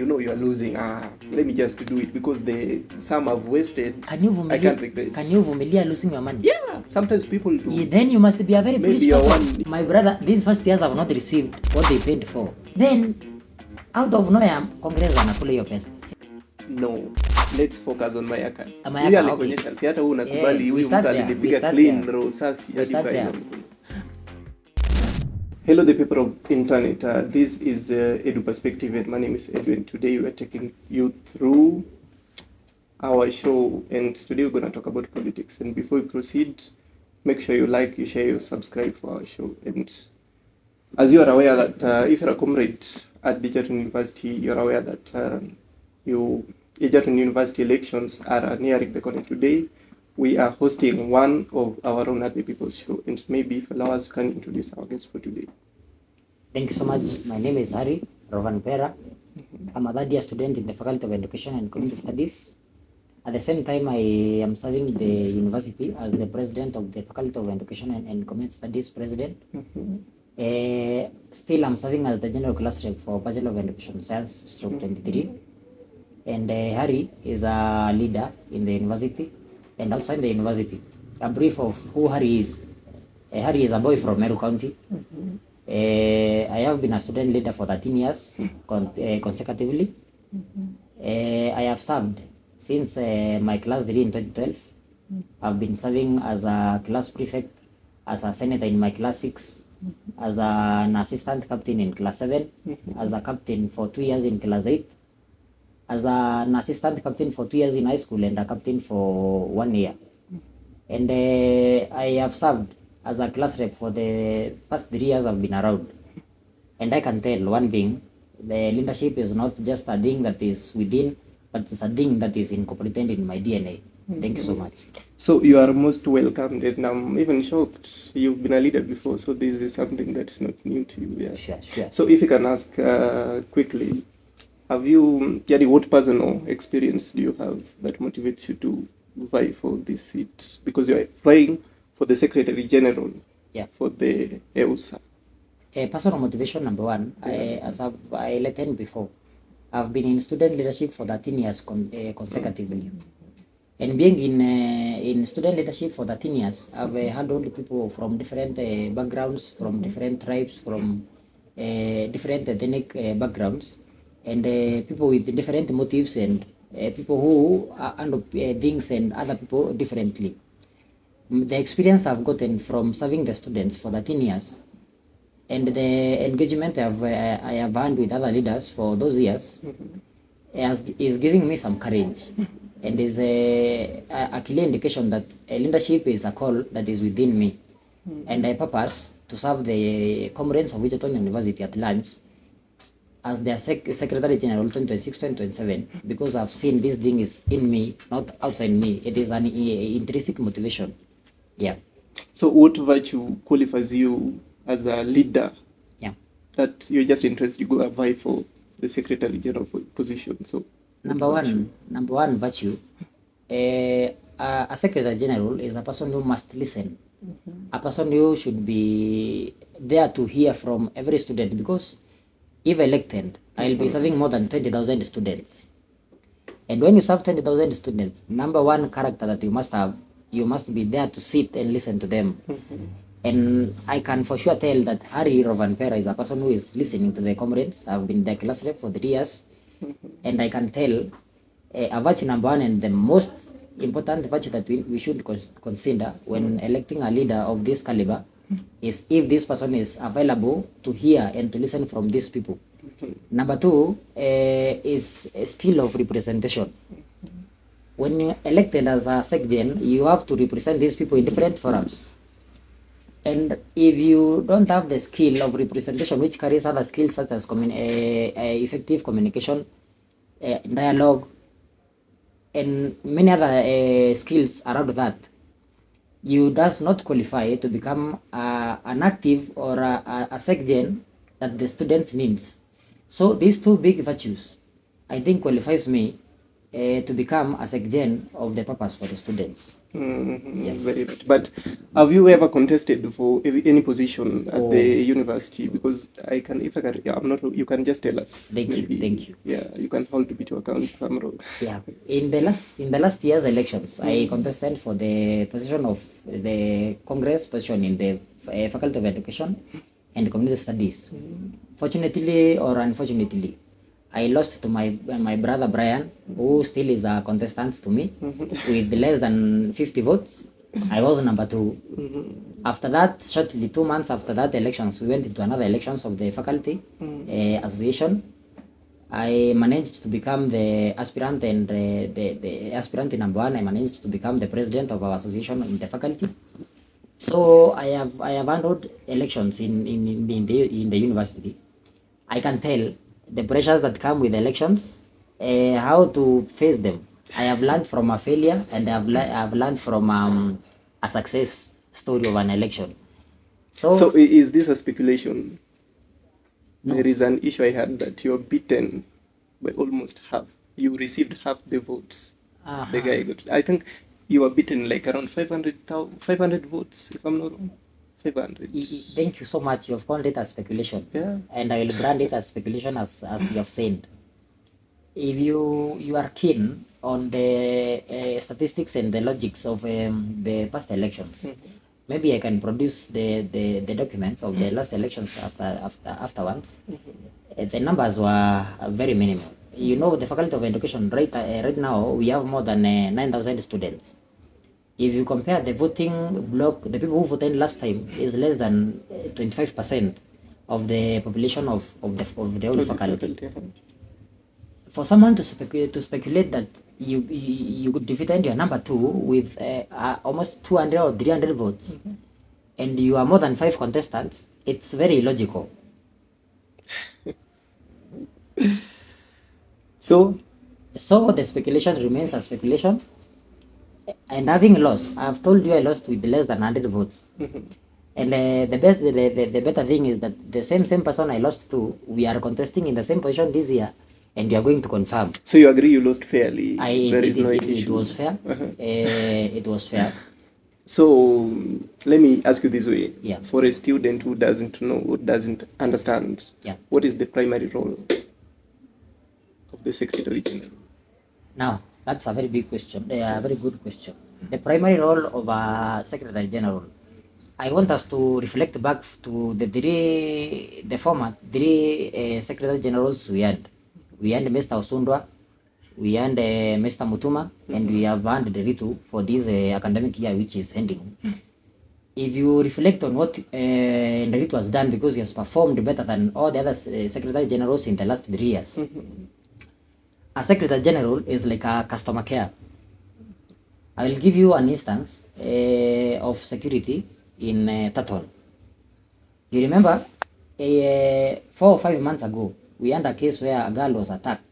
you know you are losing, let me just do it because some have wasted. I can't regret. Can you vumilia losing your money? Yeah, sometimes people do. Yeah, then you must be a very Maybe foolish person. My brother, these first years have not received what they paid for. Then, out of nowhere, Congress wanakula hiyo pesa. No, let's focus on Mayaka. Mayaka, okay. Si hata wewe unakubali huyu mtu alipiga clean row safi hadi kwa hiyo. Hello the people of internet, this is Edu Perspective and my name is Edu, and today we are taking you through our show, and today we're going to talk about politics. And before we proceed, make sure you like, you share, you subscribe for our show. And as you are aware that if you're a comrade at Egerton University, you're aware that Egerton University elections are nearing the corner. Today we are hosting one of our own at the People's Show, and maybe if allow us, can introduce our guest for today. Thank you so much. My name is Harri Rovanpera. I'm a third year student in the Faculty of Education and Community Studies. At the same time, I am serving the university as the president of the Faculty of Education and Community Studies president. Still, I'm serving as the general class rep for Bachelor of Education Science / 23. And Harri is a leader in the university and outside the university. A brief of who Harri is. Harri is a boy from Meru County. I have been a student leader for 13 years consecutively. I have served since my class 3 in 2012. I've been serving as a class prefect, as a senator in my class 6, as an assistant captain in class 7, as a captain for 2 years in class 8, as an assistant captain for 2 years in high school, and a captain for 1 year. And I have served as a class rep for the past 3 years I've been around. And I can tell one thing, the leadership is not just a thing that is within, but it's a thing that is incorporated in my DNA. Thank you so much. So you are most welcome, and I'm even shocked. You've been a leader before, so this is something that is not new to you. Yeah. Sure. So if you can ask quickly, what personal experience do you have that motivates you to vie for this seat? Because you're vying for the Secretary General for the EUSA. Personal motivation number one, as I've highlighted before, I've been in student leadership for 13 years consecutively. And being in student leadership for 13 years, I've handled people from different backgrounds, from different tribes, from different ethnic backgrounds, and people with different motives, and people who handle things and other people differently. The experience I've gotten from serving the students for 13 years and the engagement I have had with other leaders for those years is giving me some courage, and is a clear indication that leadership is a call that is within me, and I purpose to serve the comrades of Egerton University at large as their Secretary General 2026-2027, because I've seen this thing is in me, not outside me. It is an intrinsic motivation. Yeah. So what virtue qualifies you as a leader? Yeah. That you're just interested, you go apply for the Secretary General position. So number one virtue, a Secretary General is a person who must listen. A person who should be there to hear from every student, because if elected, I'll be serving more than 20,000 students. And when you serve 20,000 students, number one character that you must have, you must be there to sit and listen to them. And I can for sure tell that Harri Rovanpera is a person who is listening to the comrades. I've been their class rep for 3 years. And I can tell a virtue number one, and the most important virtue that we should consider when electing a leader of this caliber, is if this person is available to hear and to listen from these people. Number two is a skill of representation. When you're elected as a SecGen, you have to represent these people in different forums. And if you don't have the skill of representation, which carries other skills such as effective communication, dialogue, and many other skills around that, you does not qualify to become an active or a SecGen that the students needs. So these two big virtues, I think, qualifies me to become a secgen of the purpose for the students. Yeah. Very right. But have you ever contested for any position at the university? Because if I can, yeah, I'm not. You can just tell us. Thank you. Yeah, you can hold me to account if I'm wrong. Yeah, in the last year's elections, I contested for the position of the Congress position in the Faculty of Education and Community Studies. Fortunately or unfortunately, I lost to my brother Brian, who still is a contestant to me, with less than 50 votes. I was number 2. After that, shortly 2 months after that elections, we went into another elections of the faculty association. I managed to become the aspirant and the aspirant number 1. I managed to become the president of our association in the faculty. So I have handled elections in the university. I can tell the pressures that come with elections, how to face them. I have learned from a failure, and I have learned from a success story of an election. So is this a speculation? No. There is an issue I had that you're beaten by almost half. You received half the votes. The guy got. I think you were beaten like around 500 votes, if I'm not wrong. 500. Thank you so much. You've called it a speculation. Yeah. And I will brand it as speculation as you have said. If you are keen on the statistics and the logics of the past elections, maybe I can produce the documents of the last elections afterwards. The numbers were very minimal. You know, the Faculty of Education right now we have more than 9,000 students. If you compare the voting block, the people who voted last time is less than 25% of the population of the whole faculty. For someone to speculate that you could defeat your number 2 with almost 200 or 300 votes, and you are more than 5 contestants, it's very illogical. So the speculation remains a speculation. And having lost, I've told you I lost with less than 100 votes. And the better thing is that the same person I lost to, we are contesting in the same position this year, and you are going to confirm. So you agree you lost fairly? It was fair. It was fair. So let me ask you this way. Yeah. For a student who doesn't know, who doesn't understand, what is the primary role of the Secretary General? Now, that's a very big question, a very good question. The primary role of a Secretary General, I want us to reflect back to the former three Secretary Generals we had. We had Mr. Osundwa, we had Mr. Mutuma, and we have had Ritu for this academic year which is ending. If you reflect on what Ritu has done, because he has performed better than all the other Secretary Generals in the last 3 years. A Secretary General is like a customer care. I will give you an instance of security in Taton. You remember 4 or 5 months ago, we had a case where a girl was attacked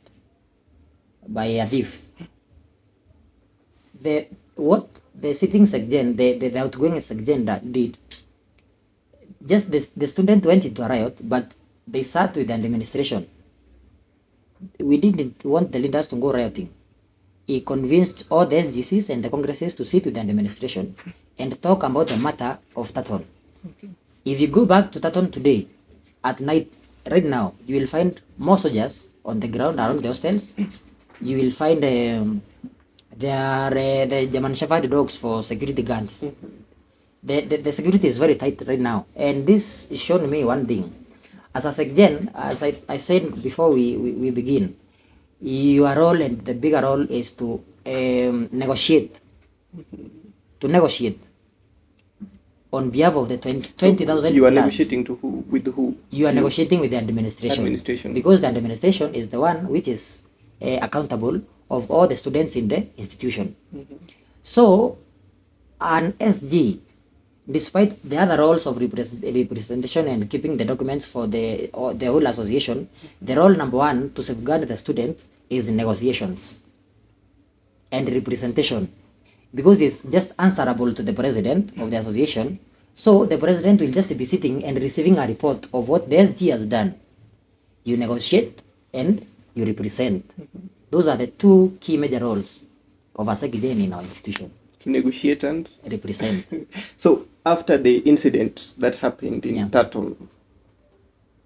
by a thief. What the sitting secgen, the outgoing secgen did, just the student went into a riot, but they sat with the administration. We didn't want the leaders to go rioting. He convinced all the SGCs and the congresses to sit with the administration and talk about the matter of Taton. If you go back to Taton today, at night, right now, you will find more soldiers on the ground around the hostels. You will find the German Shepherd dogs for security guards. The security is very tight right now. And this is showing me one thing. As a SecGen, as I said before we begin, your role and the bigger role is to negotiate. To negotiate on behalf of the 20,000 you are negotiating to who? With who? You are negotiating with the administration. Because the administration is the one which is accountable of all the students in the institution. So an SG, despite the other roles of representation and keeping the documents for the whole association, the role number 1 to safeguard the students is negotiations and representation, because it's just answerable to the president of the association. So the president will just be sitting and receiving a report of what the SG has done. You negotiate and you represent. Those are the two key major roles of a secretary in our institution. To negotiate and represent. So after the incident that happened in Taton,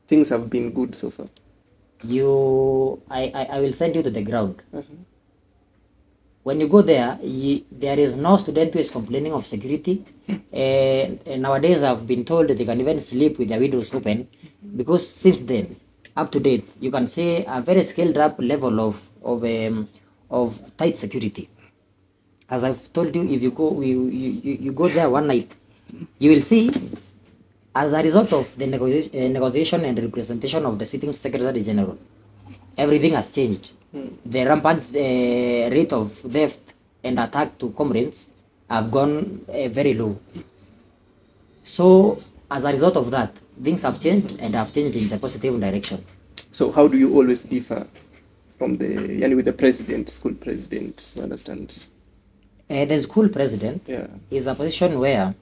things have been good so far. I will send you to the ground. When you go there, there is no student who is complaining of security. Nowadays, I've been told that they can even sleep with their windows open, because since then, up to date, you can see a very scaled up level of tight security. As I've told you, if you go you go there one night, you will see, as a result of the negotiation and representation of the sitting Secretary General, everything has changed. The rampant rate of theft and attack to comrades have gone very low. So as a result of that, things have changed and have changed in the positive direction. So how do you always differ from with the president, school president? You understand? The school president is a position where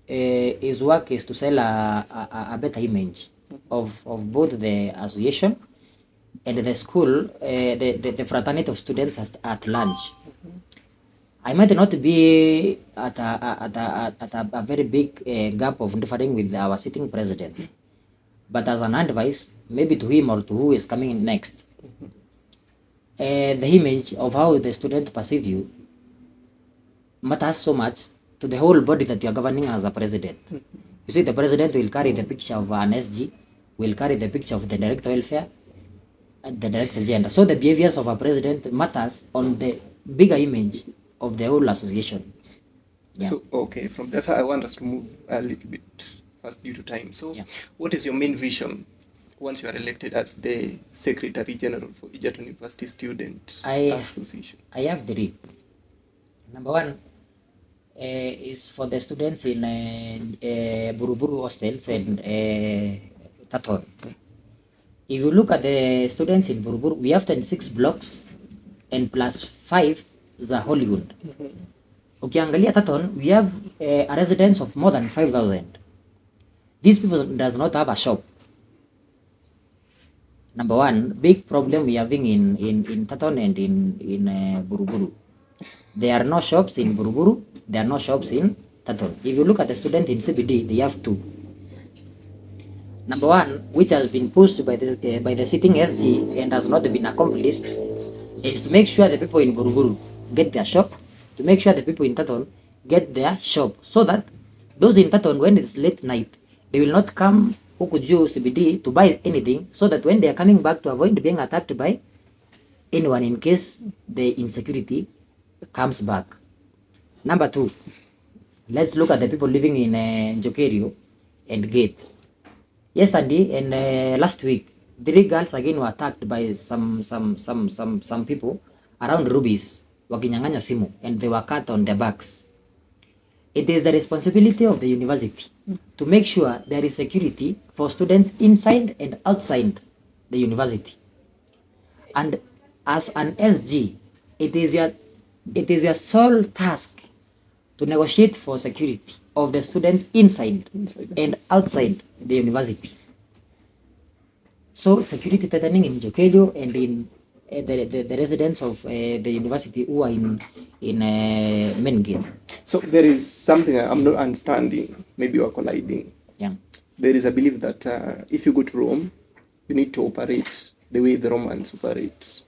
his work is to sell a better image of both the association and the school, the fraternity of students at large. I might not be at a very big gap of differing with our sitting president, but as an advice, maybe to him or to who is coming next, the image of how the student perceive you matters so much to the whole body that you are governing as a president. You see, the president will carry the picture of an SG, will carry the picture of the director welfare, and the director gender. So the behaviors of a president matters on the bigger image of the whole association. So, okay, from that's how I want us to move a little bit fast due to time. So, what is your main vision once you are elected as the Secretary General for Egerton University Student Association? I have three. Number one is for the students in Buruburu hostels and Taton. If you look at the students in Buruburu, we have 26 blocks and plus 5 za Hollywood. Ukiangalia Taton, we have a residence of more than 5,000. These people does not have a shop. Number one, big problem we are having in Taton and in Buruburu. There are no shops in Buruburu, there are no shops in Taton. If you look at the student in CBD, they have two. Number one, which has been pushed by the sitting SG and has not been accomplished, is to make sure the people in Buruburu get their shop, to make sure the people in Taton get their shop, so that those in Taton, when it's late night, they will not come Ukuju CBD to buy anything, so that when they are coming back, to avoid being attacked by anyone in case the insecurity comes back. Number two, let's look at the people living in Jokerio and Gate. Yesterday and last week, 3 girls again were attacked by some people around Rubies, wakinyang'anya simu, and they were cut on their backs. It is the responsibility of the university to make sure there is security for students inside and outside the university. And as an SG, it is your sole task to negotiate for security of the student inside and outside the university. So security threatening in Jokerio and in the residents of the university who are in main gate. So there is something I'm not understanding. Maybe you are colliding. Yeah. There is a belief that if you go to Rome, you need to operate the way the Romans operate.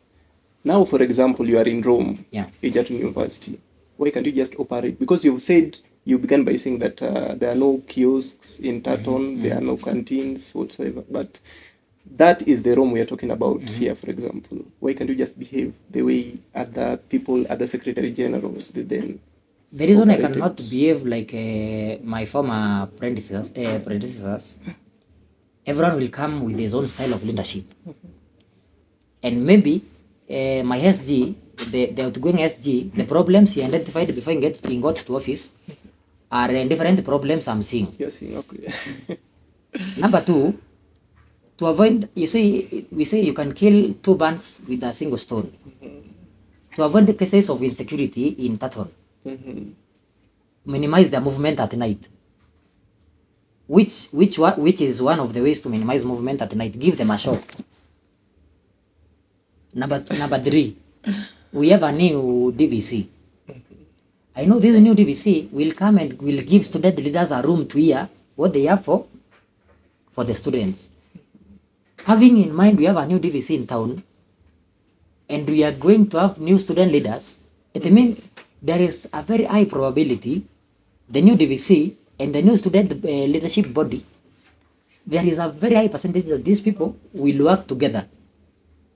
Now, for example, you are in Rome, Egerton University. Why can't you just operate? Because you began by saying that there are no kiosks in Taton, there are no canteens whatsoever. But that is the Rome we are talking about here, for example. Why can't you just behave the way other people, other secretary generals did then? The reason I cannot behave like my former predecessors, everyone will come with his own style of leadership. And maybe my SG, the outgoing SG, the problems he identified before he got to office are different problems I'm seeing. You're seeing, okay. Number two, to avoid, we say you can kill 2 birds with a single stone. To avoid the cases of insecurity in Taton, minimize their movement at night. Which is one of the ways to minimize movement at night. Give them a shop. Number three, we have a new DVC. I know this new DVC will come and will give student leaders a room to hear what they have for the students. Having in mind we have a new DVC in town and we are going to have new student leaders, it means there is a very high probability the new DVC and the new student leadership body, there is a very high percentage that these people will work together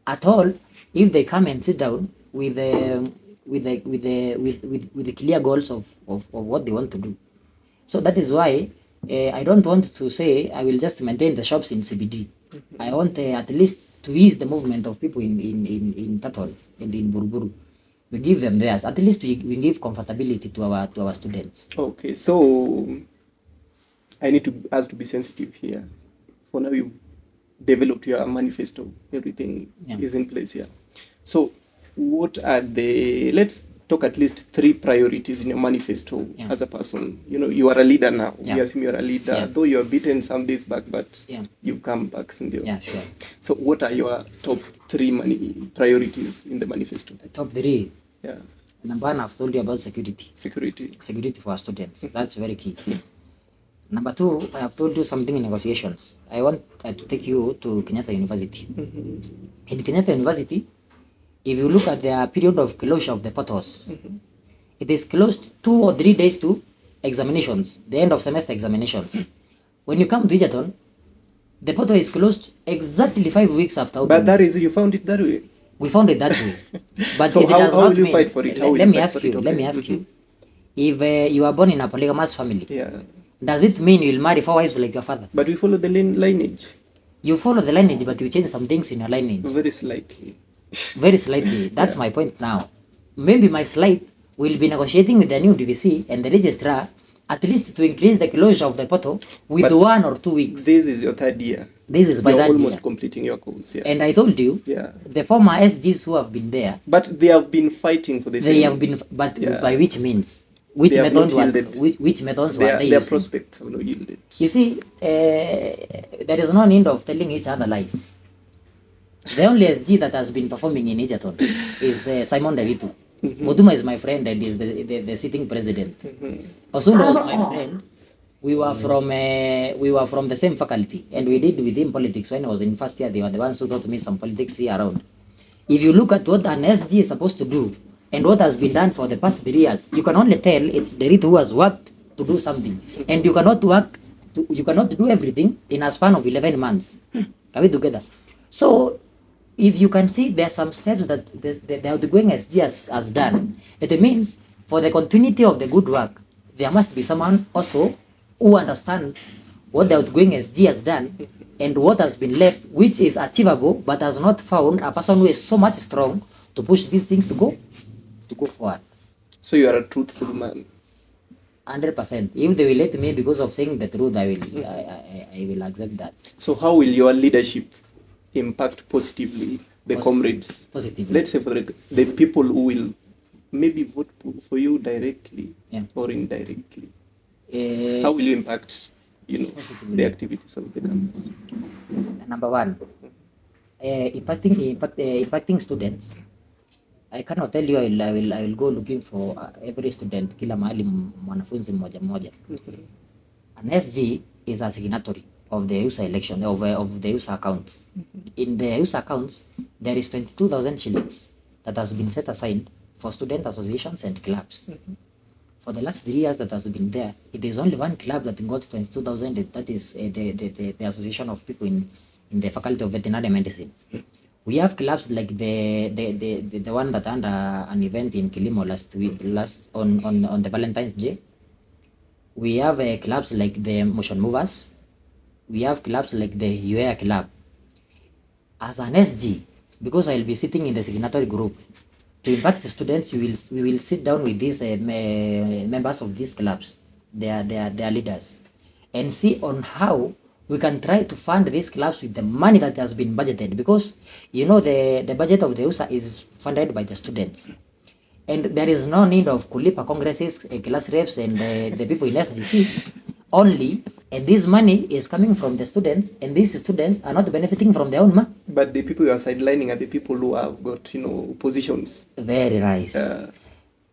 at all if they come and sit down with the clear goals of what they want to do. So that is why I don't want to say I will just maintain the shops in CBD. I want at least to ease the movement of people in Tatol and in Buruburu. We give them theirs. At least we give comfortability to our students. Okay, so I need to ask to be sensitive here. For now, you've developed your manifesto. Everything is in place here. So what are let's talk at least 3 priorities in your manifesto as a person. You know, you are a leader now. We assume you're a leader, though you are beaten some days back, but you've come back, Sindio. Yeah, sure. So what are your top 3 priorities in the manifesto? Top 3? Yeah. Number 1, I've told you about security. Security for our students. That's very key. Number 2, I have told you something in negotiations. I want to take you to Kenyatta University. In Kenyatta University, if you look at the period of closure of the portals, it is closed 2 or 3 days to examinations, the end of semester examinations. When you come to Egerton, the portal is closed exactly 5 weeks after opening. But that is, you found it that way? We found it that way. But so it how does not will you mean, fight for it? Let me ask you, if you are born in a polygamous family, does it mean you will marry 4 wives like your father? But we follow the lineage. You follow the lineage, but you change some things in your lineage. Very slightly. Very slightly. That's my point now. Maybe my slide will be negotiating with the new DVC and the registrar at least to increase the closure of the portal with 1 or 2 weeks. This is your 3rd year. This is by that almost year. Completing your course. Yeah. And I told you, the former SGs who have been there. But they have been fighting for this. They have been, but by which means? Which methods were they using? Their prospects have not yielded. You see, there is no need of telling each other lies. The only SG that has been performing in Egerton is Simon Deritu. Moduma is my friend and is the sitting president. Osundo was my friend. We were from the same faculty and we did with him politics when I was in first year. They were the ones who taught me some politics here around. If you look at what an SG is supposed to do and what has been done for the past 3 years, you can only tell it's Deritu who has worked to do something. And you cannot do everything in a span of 11 months. Are we together? So if you can see there are some steps that the outgoing SG has done, it means for the continuity of the good work, there must be someone also who understands what the outgoing SG has done and what has been left, which is achievable, but has not found a person who is so much strong to push these things to go forward. So you are a truthful man. 100%. If they will let me because of saying the truth, I will accept that. So how will your leadership impact positively the comrades? Positively. Let's say for the people who will maybe vote for you directly or indirectly. How will you impact, the activities of the campus? Number 1, impacting students. I cannot tell you I will go looking for every student, kila mahali mwanafunzi mmoja mmoja. An SG is a signatory of the user election, of the user accounts. In the user accounts, there is 22,000 shillings that has been set aside for student associations and clubs. For the last 3 years that has been there, it is only 1 club that got 22,000. That is the Association of People in the Faculty of Veterinary Medicine. We have clubs like the one that had an event in Kilimo last on the Valentine's Day. We have clubs like the Motion Movers. We have clubs like the UAR Club. As an SG, because I'll be sitting in the signatory group, to impact the students, we will sit down with these members of these clubs, their leaders, and see on how we can try to fund these clubs with the money that has been budgeted, because the budget of the USA is funded by the students, and there is no need of kulipa congresses, class reps, and the people in SGC. only, and this money is coming from the students, and these students are not benefiting from their own money. But the people you are sidelining are the people who have got, positions. Very nice.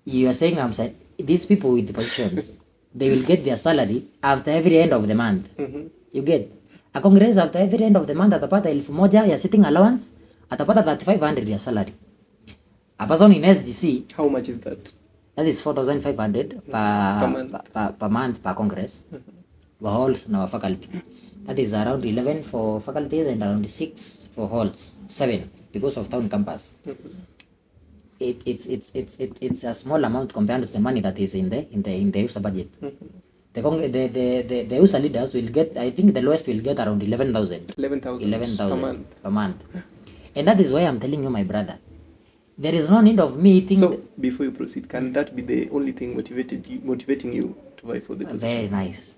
You are saying I'm saying these people with the positions, they will get their salary after every end of the month. You get a congress after every end of the month atapata 1,000 ya sitting allowance, atapata 3,500 ya salary. A person in SDC, How much is that? that is 4,500 per month per congress. For halls na faculty. That is around 11 for faculties and around 6 for halls. 7 because of town campus. It's a small amount compared to the money that is in the USA budget. The USA leaders will get, I think the lowest will get around 11,000. 11,000 per month. And that is why I'm telling you, my brother, there is no need of me eating. So before you proceed, can that be the only thing motivating you to vie for the position? Very nice.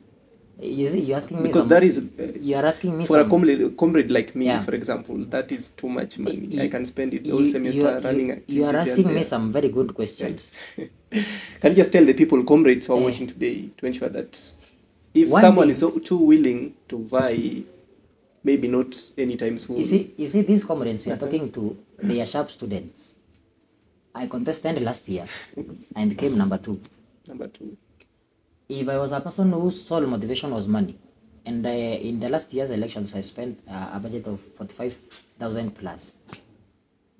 You see, you're asking me because that is you are asking me for a comrade like me, Yeah. for example, that is too much money. You- I can spend it all semester running activities. You are here and asking me there. some very good questions. Can you just tell the people, comrades who are watching today, to ensure that if One someone thing- is so too willing to vie, maybe not anytime soon. You see these comrades we are talking to, they are sharp students. I contested last year and came number 2. Number 2. If I was a person whose sole motivation was money, and in the last year's elections I spent a budget of 45,000 plus,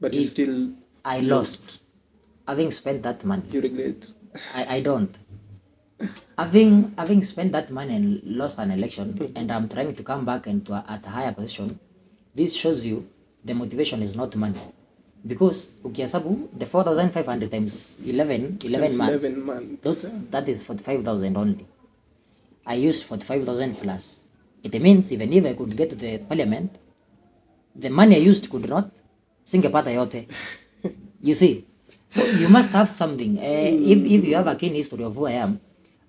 But you If still I lost. Having spent that money, you regret. I don't. Having spent that money and lost an election, and I'm trying to come back into at a higher position, this shows you the motivation is not money. Because ukihesabu the 4,500 times 11 Times months, 11 months. that is 45,000 only. I used 45,000 plus. It means even if I could get to the parliament, the money I used could not singepata yote. You see, so you must have something. If you have a keen history of who I am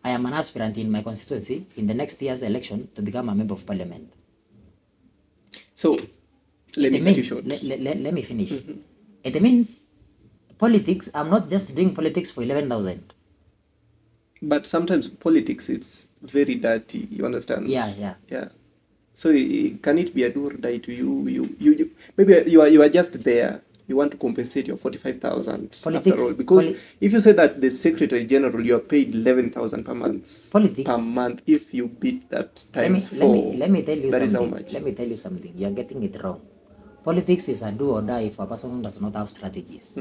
an aspirant in my constituency in the next year's election to become a member of parliament. So let me cut you short. Let me finish. It means politics, I'm not just doing politics for 11,000. But sometimes politics it's very dirty. You understand? Yeah. So can it be a do or die to you? You maybe you are just there. You want to compensate your 45,000 after all, because if you say that the Secretary General you are paid 11,000 per month. Politics. Per month, if you beat that times 4. Let me tell you that something. is how much. Let me tell you something. You are getting it wrong. Politics is a do or die for a person who does not have strategies.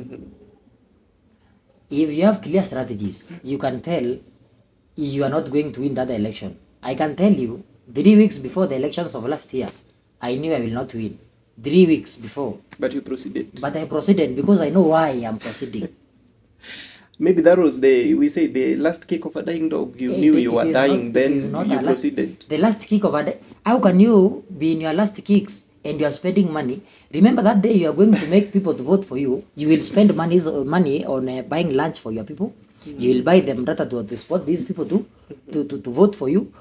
If you have clear strategies, you can tell you are not going to win that election. I can tell you 3 weeks before the elections of last year, I knew I will not win. 3 weeks before. But you proceeded. But I proceeded because I know why I am proceeding. Maybe that was the last kick of a dying dog. You knew you were dying, then you proceeded. The last kick of a day. How can you be in your last kicks and you are spending money? Remember that day you are going to make people to vote for you. You will spend money on buying lunch for your people. You will buy them data to support these people to vote for you.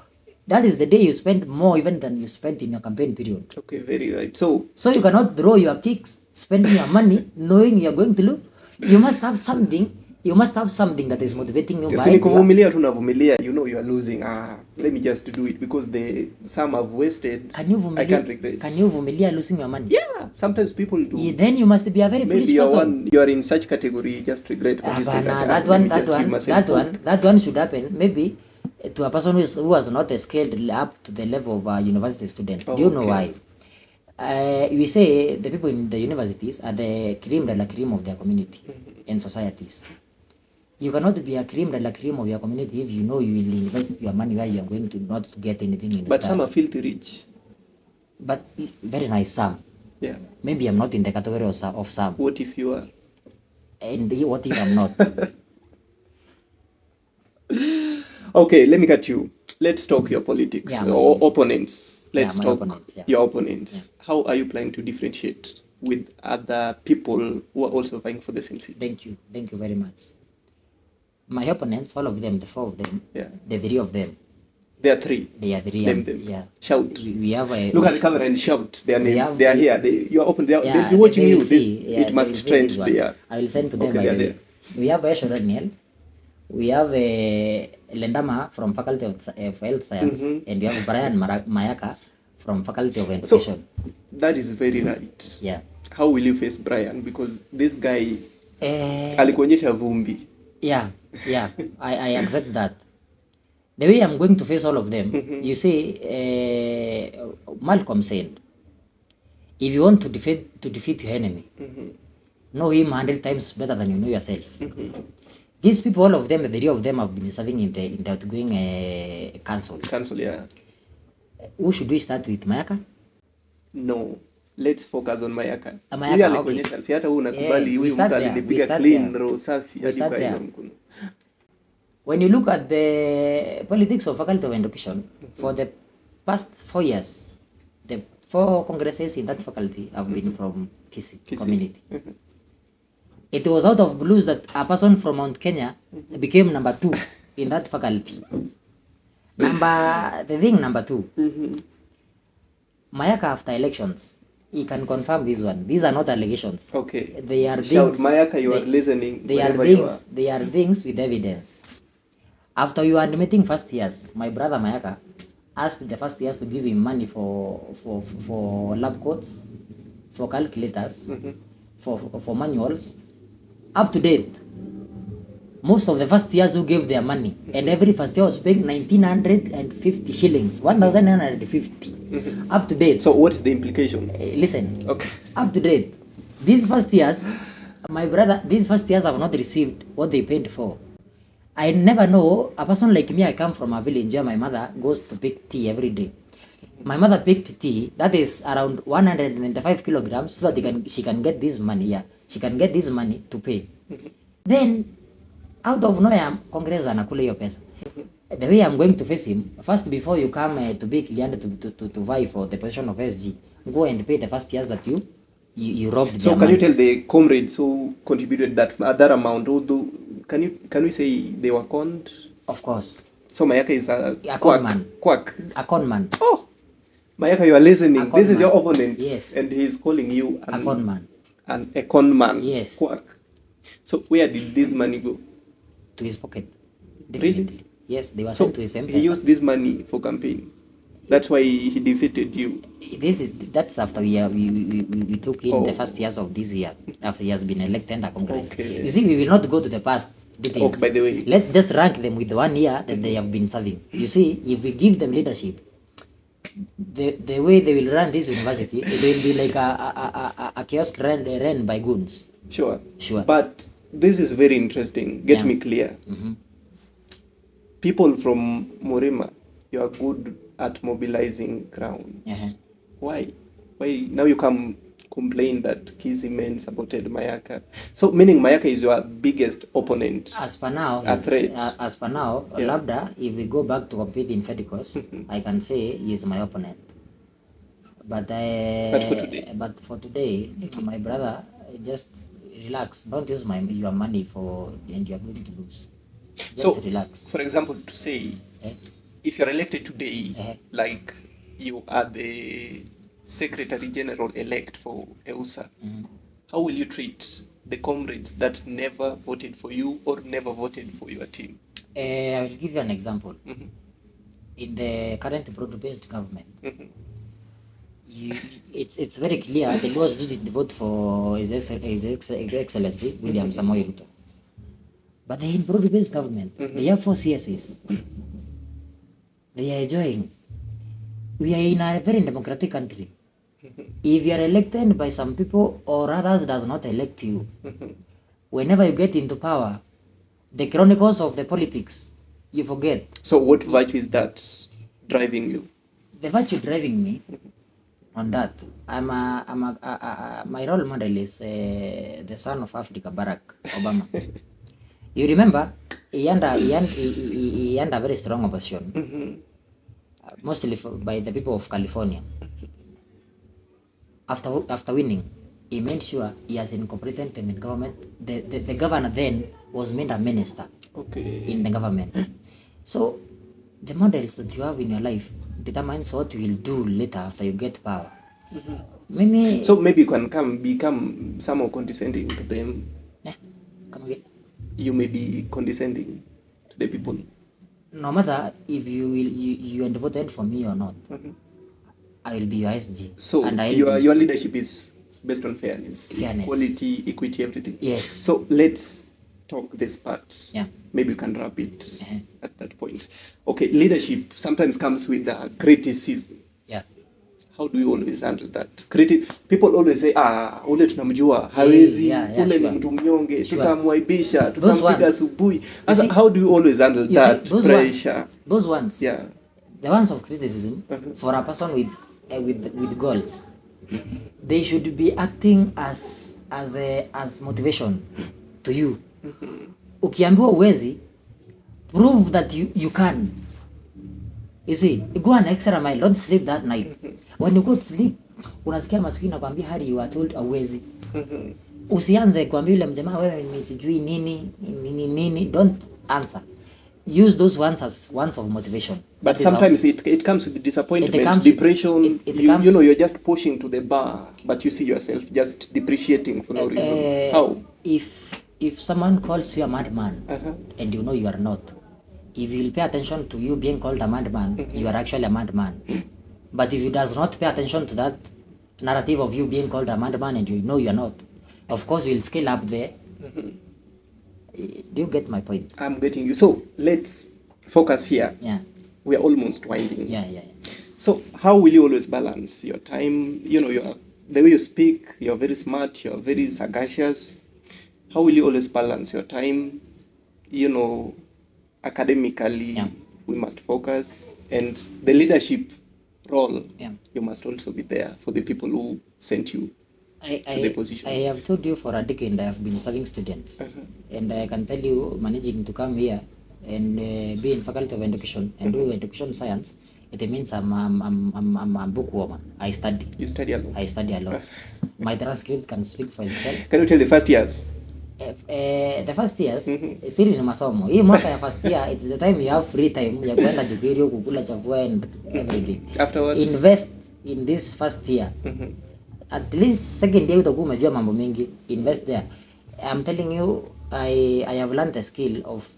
That is the day you spend more even than you spent in your campaign period. Okay, very right. So you cannot draw your kicks, spending your money, knowing you are going to lose. You must have something. You must have something that is motivating you. You know you are losing. Let me just do it because some have wasted. Can you I can't regret. Can you vumilia losing your money? Yeah, sometimes people do. Yeah, then you must be a very foolish person. You are in such category, just regret what you said. That one should happen. Maybe to a person who has not scaled up to the level of a university student. Do you know why? We say the people in the universities are the cream de la cream of their community and societies. You cannot be a cream de la cream of your community if you know you will invest your money where you are going to not to get anything in return. But some are filthy rich. But very nice some. Yeah. Maybe I'm not in the category of some. What if you are? And what if I'm not? Okay, let me cut you. Let's talk your politics or opponents. Let's talk opponents, your opponents. Yeah. How are you planning to differentiate with other people who are also vying for the same seat? Thank you very much. My opponents, all of them, the 4 of them, the 3 of them. There are 3. They are 3. Name them. Yeah. Shout. We have look at the camera and shout their names. They are here. You are open. They'll be watching you. It must trend. I will send to them. We have Aisha Daniel. We have Lendama from Faculty of Health Science, and we have Brian Mayaka from Faculty of Education. So that is very right. Yeah. How will you face Brian? Because this guy Eh, alikuonyesha vumbi. yeah, I accept that. The way I'm going to face all of them, you see, Malcolm said, if you want to defeat your enemy, know him 100 times better than you know yourself. These people, all of them, the three of them have been serving in the outgoing council. Council, yeah. Who should we start with, Mayaka? No, let's focus on Mayaka. Mayaka, Huyu alikuonyesha, si hata wewe unakubali huyu mtu alipiga clean row safi hadi kwa mkono. When you look at the politics of Faculty of Education, for the past 4 years, the 4 congresses in that faculty have been from Kisii community. It was out of blues that a person from Mount Kenya became number 2 in that faculty. Number 2. Mayaka, after elections, he can confirm this one. These are not allegations. Okay. They are Shout, things. Mayaka, you are listening. They are things. They are things with evidence. After you are admitting first years, my brother Mayaka asked the first years to give him money for lab coats, for calculators, for manuals, up to date. Most of the first years who gave their money, and every first year was paying 1,950 shillings, 1,950, up to date. So what is the implication? Listen. Okay. Up to date. These first years, my brother, these first years have not received what they paid for. I never know, a person like me, I come from a village where my mother goes to pick tea every day. My mother picked tea, that is around 195 kilograms, so that she can get this money, she can get this money to pay. Then, out of nowhere, Congress anakula hiyo pesa. The way I'm going to face him, first before you come to be cleared to vie for the position of SG, go and pay the first years that you robbed. So can you tell the comrades who contributed that amount, can we say they were conned? Of course. So Mayaka is a con man. Quack. A con man. Oh, Mayaka, you are listening. This is your opponent. Yes. And he is calling you a con man. A con man. Yes. Quack. So where did this money go? To his pocket. Definitely. Really? Yes, they were sent to his M-Pesa. He used this money for campaign. That's why he defeated you. That's after we took in the first years of this year, after he has been elected a Congress. Okay. You see, we will not go to the past details. Okay, by the way. Let's just rank them with the 1 year that they have been serving. You see, if we give them leadership, the way they will run this university, it will be like a kiosk ran by goons. Sure. Sure. But this is very interesting. Get me clear. People from Morima, you are good at mobilizing crowd. Why now you come complain that Kisii men supported Mayaka? So meaning Mayaka is your biggest opponent? As per now, a threat. As per now, Labda, if we go back to compete in Fedicos, I can say he is my opponent. But for today, my brother, just relax. Don't use your money and you are going to lose. Just relax. For example, to say, if you're elected today, like you are the Secretary General elect for EUSA, how will you treat the comrades that never voted for you or never voted for your team? I will give you an example. In the current broad-based government, it's very clear the laws didn't vote for His Excellency William Samoei Ruto. But they're in broad-based government. They have 4 CSs. They are enjoying. We are in a very democratic country. If you are elected by some people or others does not elect you, whenever you get into power, the chronicles of the politics, you forget. So what virtue is that driving you? The virtue driving me on that, my role model is the son of Africa, Barack Obama. You remember, he had a very strong opposition, mostly by the people of California. After winning, he made sure he has incorporated them in government. The governor then was made a minister in the government. So the models that you have in your life determines what you will do later after you get power. Maybe you can become somehow condescending to them. Come again. You may be condescending. the people? No matter if you are voted for me or not, I will be your SG. So and your leadership is based on fairness, Fairness. equality, equity, everything. Yes. So let's talk this part. Yeah. Maybe you can wrap it at that point. Okay, leadership sometimes comes with criticism. Yeah. How do you always handle that? People always say, ule tunamjua, hawezi, ule ni mtu mnyonge, tutamwaibisha, tutampiga asubuhi. How do you always handle that pressure? Those ones. Yeah. The ones of criticism for a person with goals, they should be acting as motivation to you. Ukiambiwa uwezi, prove that you can. You see, go an extra mile, don't sleep that night. When you go to sleep, unasikia maskini nakwambia Harri, you are told uwezi. Usianze kuambia yule mjamaa wewe ni sijui nini, don't answer. Use those ones as ones of motivation. But sometimes it comes with disappointment, depression. You know, you're just pushing to the bar, but you see yourself just depreciating for no reason. How? If someone calls you a madman, and you know you are not, if you will pay attention to you being called a madman, you are actually a madman. But if you does not pay attention to that narrative of you being called a madman and you know you are not, of course you will scale up there. Do you get my point? I'm getting you. So let's focus here. Yeah. We are almost winding. Yeah. So how will you always balance your time? You know, the way you speak, you're very smart, you're very sagacious. How will you always balance your time? You know, academically, we must focus, and the leadership role, you must also be there for the people who sent you to the position. I have told you for a decade I have been serving students, and I can tell you, managing to come here and be in faculty of education and do education science, it means I'm a bookworm. I study. You study a lot. I study a lot. My transcript can speak for itself. Can you tell the first years? The first years, siri ni masomo. Hii mwaka ya first year, it's the time you have free time ya kwenda Jubirio kukula chakula and everything. Afterwards, invest in this first year. At least second year utakuwa umejua mambo mengi. Invest there. I'm telling you, I have learned the skill of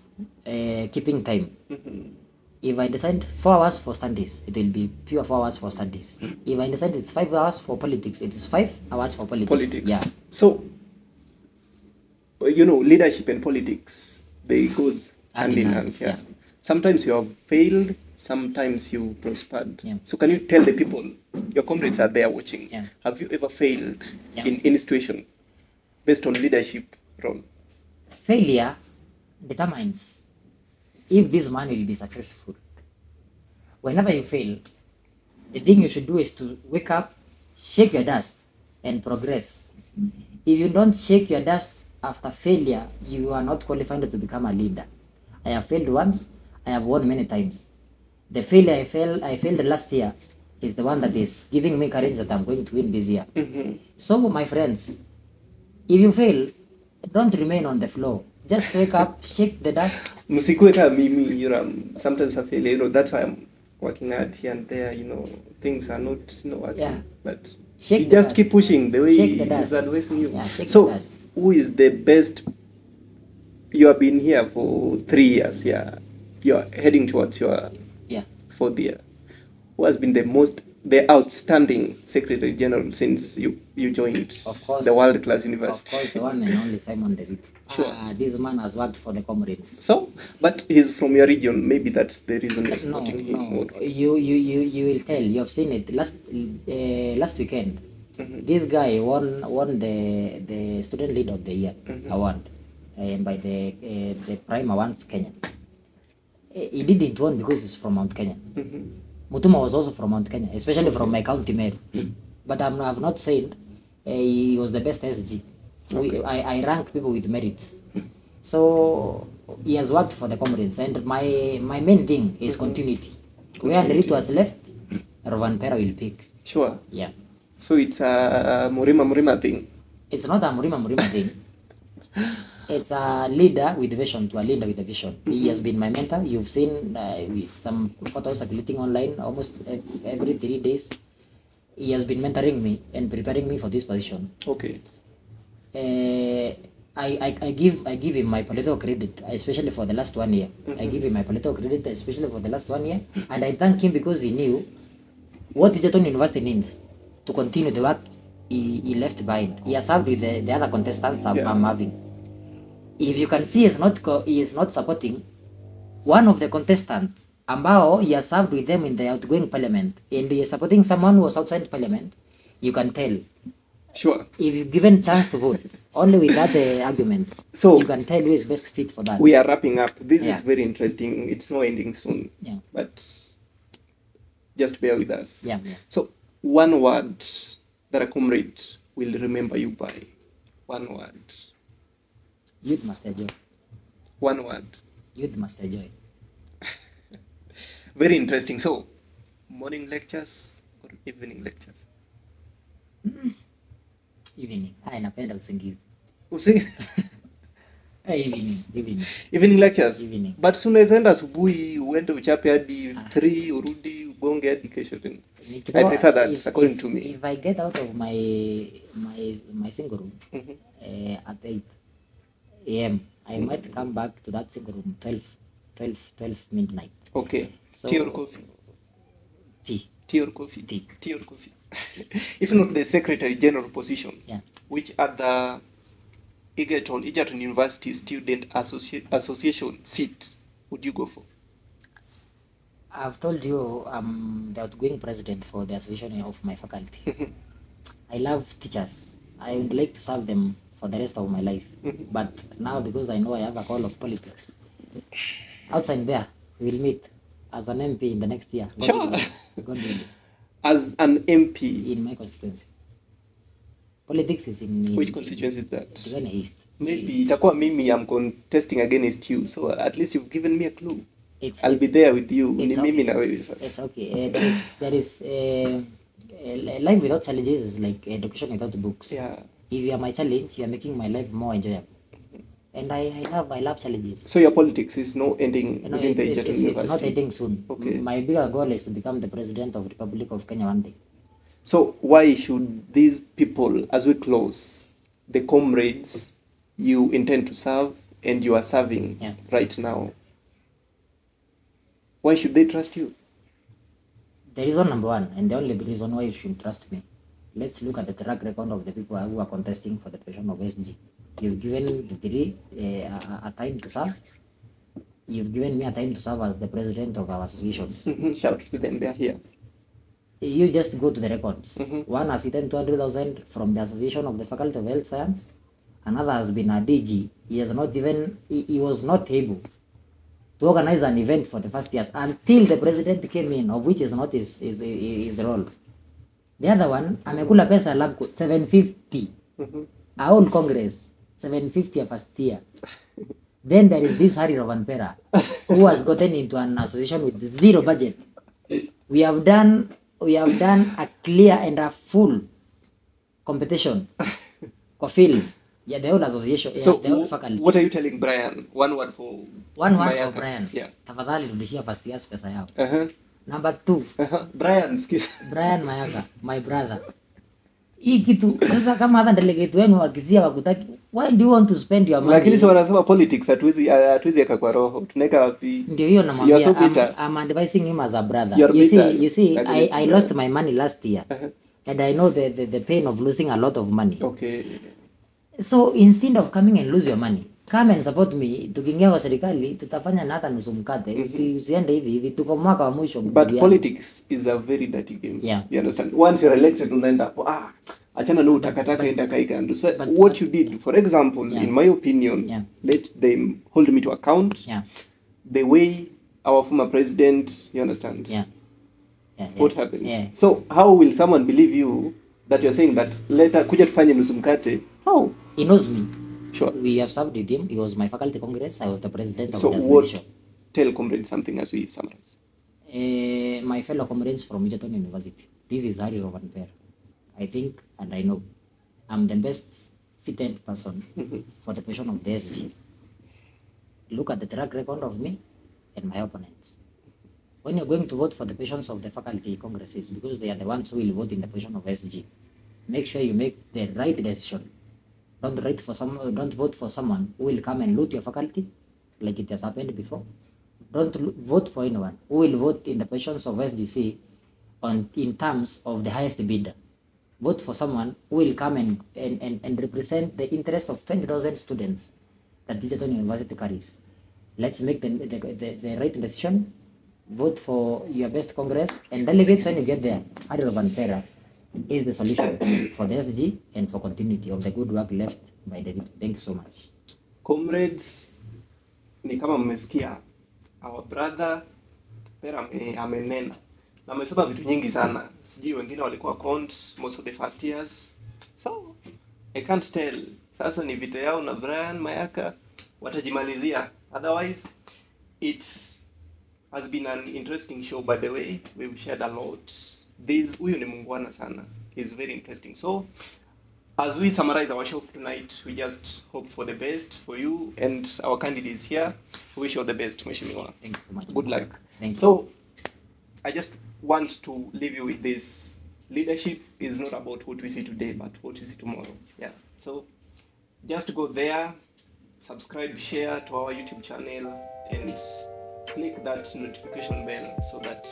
keeping time. If I decide 4 hours for studies, it will be pure 4 hours for studies. If I decide it's 5 hours for politics, it is 5 hours for politics. Yeah. So, you know, leadership and politics, they goes hand in hand. Yeah. Sometimes you have failed, sometimes you prospered. Yeah. So can you tell the people, your comrades are there watching, have you ever failed in any situation based on leadership role? Failure determines if this man will be successful. Whenever you fail, the thing you should do is to wake up, shake your dust, and progress. If you don't shake your dust after failure, you are not qualified to become a leader. I have failed once, I have won many times. The failure I failed last year is the one that is giving me courage that I'm going to win this year. So my friends, if you fail, don't remain on the floor. Just wake up, shake the dust. Msikuweka mimi, you know, sometimes I fail, you know, that's why I'm working hard here and there, you know, things are not, you know, working, but you just keep pushing the way is advising you. So who is the best? You have been here for 3 years, you're heading towards your 4th year. Who has been the outstanding Secretary General since you joined the world class university? Of course, the one and only Simon David. Sure. This man has worked for the comrades. So, but he's from your region. Maybe that's the reason you're supporting him more. You will tell. You have seen it last weekend. This guy won the student leader of the year award by the Prime Awards Kenya. He didn't win because he's from Mount Kenya. Mutuma was also from Mount Kenya, especially from my county mayor. But I've not said he was the best SG. I rank people with merits. So he has worked for the comrades, and my main thing is continuity. Where Ritu has left, Rovanpera will pick. Sure. Yeah. So it's a Murima thing. It's not a Murima thing. It's a leader with vision to a leader with a vision. He has been my mentor. You've seen some photos circulating online almost every 3 days. He has been mentoring me and preparing me for this position. Okay. I give him my political credit, especially for the last 1 year. I give him my political credit, especially for the last 1 year, and I thank him because he knew what Egerton University needs to continue the work he left behind. He has served with the other contestants I'm having. If you can see, he is not supporting one of the contestants ambao he has served with them in the outgoing parliament, and he is supporting someone who was outside parliament. You can tell. Sure. If you're given chance to vote, only with that argument, So you can tell who is best fit for that. We are wrapping up. This Yeah. is very interesting. It's not ending soon. Yeah. But just bear with us. Yeah. So one word that a comrade will remember you by. One word. Youth must enjoy. One word. Youth must enjoy. Very interesting. So, morning lectures or evening lectures? Evening. Napenda usingizi. Evening lectures. Evening. But soon as enda asubuhi uende uchape hadi 3 urudi ugonge hadi kesho tena. I prefer that according to me. If I get out of my single room at 8 a.m. I might come back to that single room 12 midnight. Okay. So, tea or coffee? Tea or coffee? Tea or coffee? If not the Secretary General position, which other Egerton University Student Association seat would you go for? I've told you I'm the outgoing president for the association of my faculty. I love teachers. I would like to serve them for the rest of my life. But now, because I know I have a call of politics, outside there, we will meet as an MP in the next year. God willing. As an MP? In my constituency. Politics is in... Which constituency is that? Tigani East. Maybe itakuwa mimi I'm contesting against you, so at least you've given me a clue. I'll be there with you. Ni mimi na wewe sasa. It's okay. There is life without challenges is like education without books. Yeah. If you are my challenge, you are making my life more enjoyable. And I love challenges. So your politics is not ending within the Egerton University? It's not ending soon. Okay. My bigger goal is to become the president of the Republic of Kenya one day. So why should these people, as we close, the comrades you intend to serve and you are serving right now, why should they trust you? The reason number one, and the only reason why you should trust me, let's look at the track record of the people who are contesting for the position of SG. You've given the three a time to serve. You've given me a time to serve as the president of our association. Shout to them, they're here. You just go to the records. One has eaten 200,000 from the Association of the Faculty of Health Science. Another has been a DG. He was not able to organize an event for the first years until the president came in, of which is not his role. The other one, amekula pesa lab 750. Our own Congress, 750 first year. Then there is this Harri Rovanpera, who has gotten into an association with zero budget. We have done a clear and a full competition for film. Yeah, the whole association. So the whole faculty. What are you telling Brian? One word for Brian. Yeah. Tafadhali rudishia first year's pesa yao. Number 2. Brian Mayaka, my brother. Hii kitu sasa kama hata delegate wenu wakisia wakutaki, why do you want to spend your money? Lakini si wanasema politics hatuwezi eka kwa roho. Tunaweka wapi? Ndio hiyo namwambia, I'm advising him as a brother. You see I lost my money last year. And I know the pain of losing a lot of money. Okay. So instead of coming and lose your money, come and support me. Tukiingia kwa serikali tutafanya na hata nusu mkate. Usiende hivi tuko mwaka wa mwisho. But politics is a very dirty game. Yeah. You understand? Once you're elected unaenda hapo achana na utakataka enda kaikando. So what you did, for example, in my opinion, let them hold me to account. The way our former president, you understand? What happened? So how will someone believe you that you're saying that later kuja tufanye nusu mkate? How? He knows me. Sure. We have served with him. He was my faculty congress. I was the president of the association. So tell comrades something as we summarize. My fellow comrades from Egerton University. This is Harri Rovanpera. I think and I know I'm the best fitted person for the position of the SG. Look at the track record of me and my opponents. When you're going to vote for the positions of the faculty congresses, because they are the ones who will vote in the position of SG, make sure you make the right decision. Don't vote for someone who will come and loot your faculty, like it has happened before. Don't vote for anyone who will vote in the positions of SGC in terms of the highest bidder. Vote for someone who will come and represent the interest of 20,000 students that Digital University carries. Let's make the right decision. Vote for your best Congress and delegates when you get there. Harri Rovanpera is the solution for the SG and for continuity of the good work left by David. Thank you so much. Comrades, ni kama mmesikia our brother Pera amenena na amesema vitu nyingi sana, sijui wengine walikuwa cons most of the first years, so I can't tell sasa ni vita yao na Brian Mayaka watajimalizia. Otherwise it has been an interesting show. By the way, we've shared a lot. Huyu ni mungwana sana, he's very interesting. So as we summarize our show tonight, we just hope for the best for you and our candidates here. We wish you all the best, Mheshimiwa. Thank you so much. Good luck. Thank you. So I just want to leave you with this. Leadership is not about what we see today, but what we see tomorrow. Yeah. So just go there, subscribe, share to our YouTube channel, and click that notification bell so that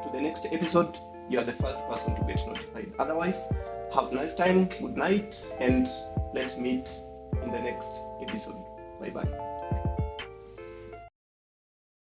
to the next episode, you are the first person to get notified. Otherwise, have a nice time, good night, and let's meet in the next episode. Bye-bye.